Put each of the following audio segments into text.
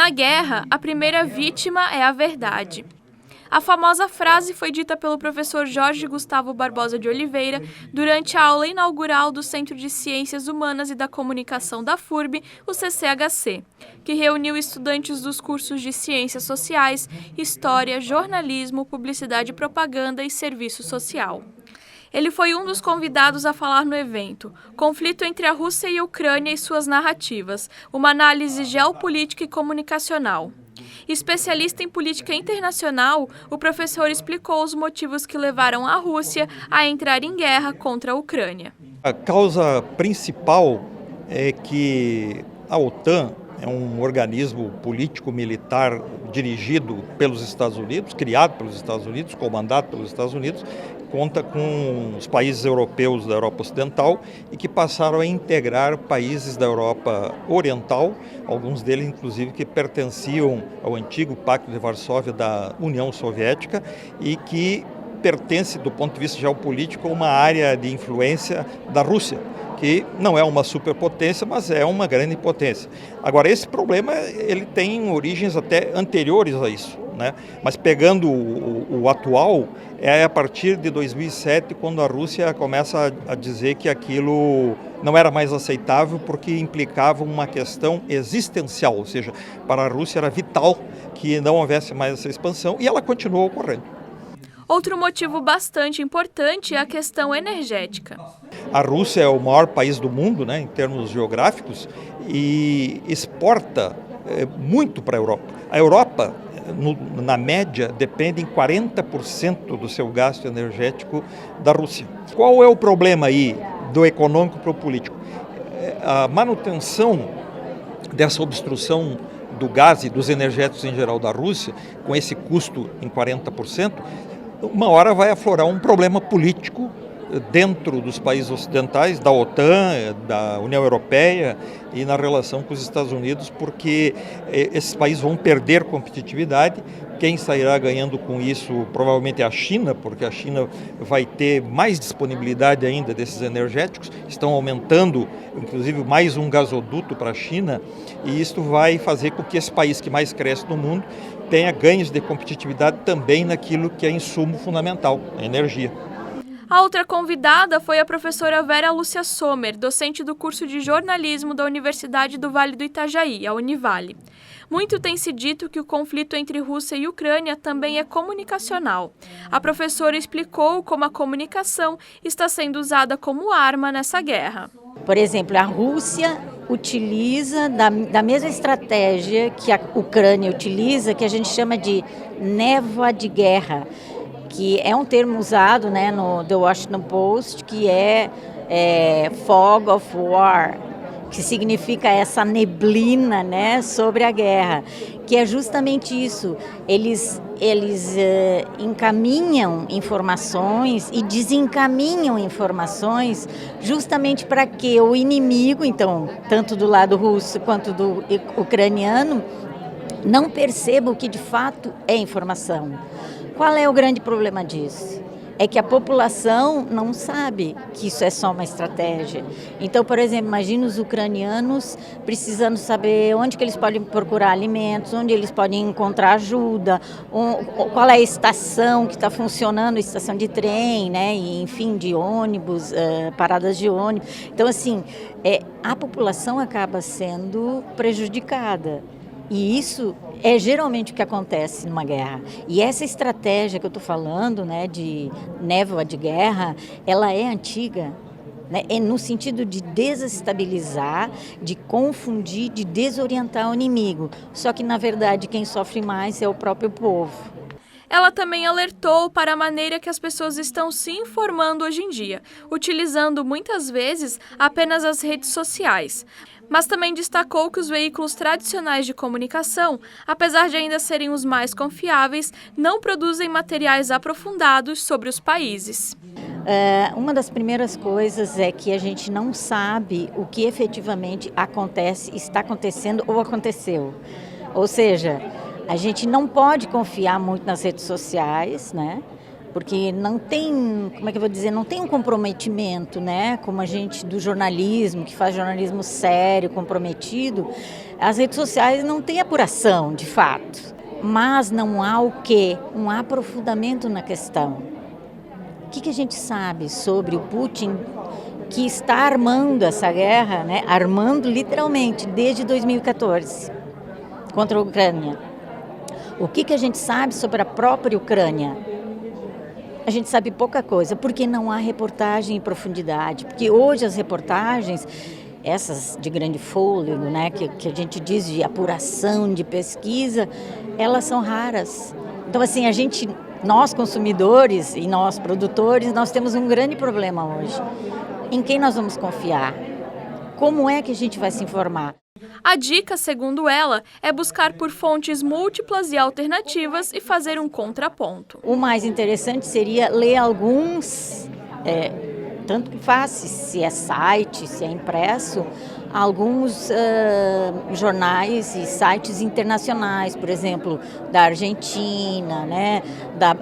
Na guerra, a primeira vítima é a verdade. A famosa frase foi dita pelo professor Jorge Gustavo Barbosa de Oliveira durante a aula inaugural do Centro de Ciências Humanas e da Comunicação da FURB, o CCHC, que reuniu estudantes dos cursos de Ciências Sociais, História, Jornalismo, Publicidade e Propaganda e Serviço Social. Ele foi um dos convidados a falar no evento, Conflito entre a Rússia e a Ucrânia e suas narrativas, uma análise geopolítica e comunicacional. Especialista em política internacional, o professor explicou os motivos que levaram a Rússia a entrar em guerra contra a Ucrânia. A causa principal é que a OTAN é um organismo político-militar dirigido pelos Estados Unidos, criado pelos Estados Unidos, comandado pelos Estados Unidos, conta com os países europeus da Europa Ocidental e que passaram a integrar países da Europa Oriental, alguns deles inclusive que pertenciam ao antigo Pacto de Varsóvia da União Soviética e que pertence do ponto de vista geopolítico a uma área de influência da Rússia, que não é uma superpotência, mas é uma grande potência. Agora, esse problema ele tem origens até anteriores a isso, né? Mas pegando o atual, é a partir de 2007, quando a Rússia começa a dizer que aquilo não era mais aceitável porque implicava uma questão existencial, ou seja, para a Rússia era vital que não houvesse mais essa expansão e ela continuou ocorrendo. Outro motivo bastante importante é a questão energética. A Rússia é o maior país do mundo, né, em termos geográficos, e exporta muito para a Europa. A Europa, na média, depende em 40% do seu gasto energético da Rússia. Qual é o problema aí do econômico para o político? A manutenção dessa obstrução do gás e dos energéticos em geral da Rússia, com esse custo em 40%, uma hora vai aflorar um problema político dentro dos países ocidentais, da OTAN, da União Europeia e na relação com os Estados Unidos, porque esses países vão perder competitividade. Quem sairá ganhando com isso provavelmente é a China, porque a China vai ter mais disponibilidade ainda desses energéticos, estão aumentando, inclusive, mais um gasoduto para a China, e isto vai fazer com que esse país que mais cresce no mundo tenha ganhos de competitividade também naquilo que é insumo fundamental, a energia. A outra convidada foi a professora Vera Lúcia Sommer, docente do curso de jornalismo da Universidade do Vale do Itajaí, a Univale. Muito tem se dito que o conflito entre Rússia e Ucrânia também é comunicacional. A professora explicou como a comunicação está sendo usada como arma nessa guerra. Por exemplo, a Rússia utiliza da mesma estratégia que a Ucrânia utiliza, que a gente chama de névoa de guerra, que é um termo usado, né, no The Washington Post, que é fog of war, que significa essa neblina, né, sobre a guerra, que é justamente isso. Eles encaminham informações e desencaminham informações justamente para que o inimigo, então, tanto do lado russo quanto do ucraniano, não perceba o que de fato é informação. Qual é o grande problema disso? É que a população não sabe que isso é só uma estratégia. Então, por exemplo, imagina os ucranianos precisando saber onde que eles podem procurar alimentos, onde eles podem encontrar ajuda, qual é a estação que está funcionando, estação de trem, né, e, enfim, de ônibus, paradas de ônibus. Então, assim, a população acaba sendo prejudicada. E isso é geralmente o que acontece numa guerra. E essa estratégia que eu estou falando, né, de névoa de guerra, ela é antiga, né, no sentido de desestabilizar, de confundir, de desorientar o inimigo. Só que, na verdade, quem sofre mais é o próprio povo. Ela também alertou para a maneira que as pessoas estão se informando hoje em dia, utilizando muitas vezes apenas as redes sociais. Mas também destacou que os veículos tradicionais de comunicação, apesar de ainda serem os mais confiáveis, não produzem materiais aprofundados sobre os países. Uma das primeiras coisas é que a gente não sabe o que efetivamente acontece, está acontecendo ou aconteceu. Ou seja, a gente não pode confiar muito nas redes sociais, né? porque não tem, como é que eu vou dizer, não tem um comprometimento, né? Como a gente do jornalismo, que faz jornalismo sério, comprometido, as redes sociais não têm apuração, de fato. Mas não há o quê? Um aprofundamento na questão. O que a gente sabe sobre o Putin, que está armando essa guerra, né? Armando literalmente desde 2014 contra a Ucrânia? O que a gente sabe sobre a própria Ucrânia? A gente sabe pouca coisa, porque não há reportagem em profundidade. Porque hoje as reportagens, essas de grande fôlego, né, que a gente diz de apuração, de pesquisa, elas são raras. Então, assim, nós consumidores e nós produtores, nós temos um grande problema hoje. Em quem nós vamos confiar? Como é que a gente vai se informar? A dica, segundo ela, é buscar por fontes múltiplas e alternativas e fazer um contraponto. O mais interessante seria ler alguns, tanto que faz, se é site, se é impresso, alguns jornais e sites internacionais, por exemplo, da Argentina, né?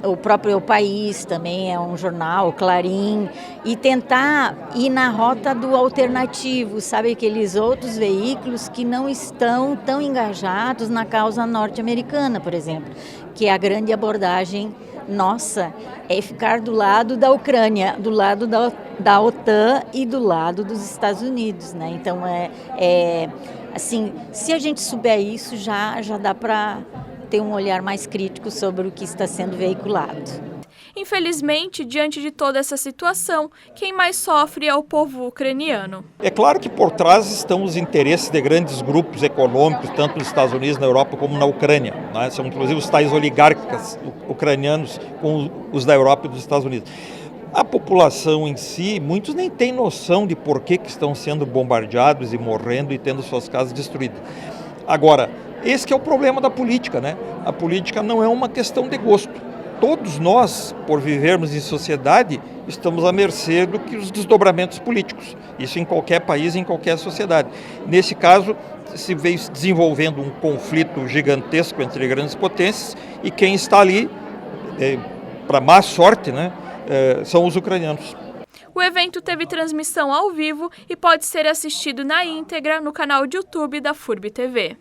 O próprio O País também é um jornal, o Clarim, e tentar ir na rota do alternativo, sabe, aqueles outros veículos que não estão tão engajados na causa norte-americana, por exemplo, que é a grande abordagem nossa, é ficar do lado da Ucrânia, do lado da OTAN e do lado dos Estados Unidos, né? Então, assim, se a gente souber isso, já dá para ter um olhar mais crítico sobre o que está sendo veiculado. Infelizmente, diante de toda essa situação, quem mais sofre é o povo ucraniano. É claro que por trás estão os interesses de grandes grupos econômicos, tanto nos Estados Unidos, na Europa, como na Ucrânia, né? São inclusive os tais oligarcas ucranianos com os da Europa e dos Estados Unidos. A população em si, muitos nem têm noção de por que estão sendo bombardeados e morrendo e tendo suas casas destruídas. Agora, esse que é o problema da política, né? A política não é uma questão de gosto. Todos nós, por vivermos em sociedade, estamos à mercê dos desdobramentos políticos. Isso em qualquer país, em qualquer sociedade. Nesse caso, se veio desenvolvendo um conflito gigantesco entre grandes potências e quem está ali, para má sorte, né, são os ucranianos. O evento teve transmissão ao vivo e pode ser assistido na íntegra no canal de YouTube da FURB TV.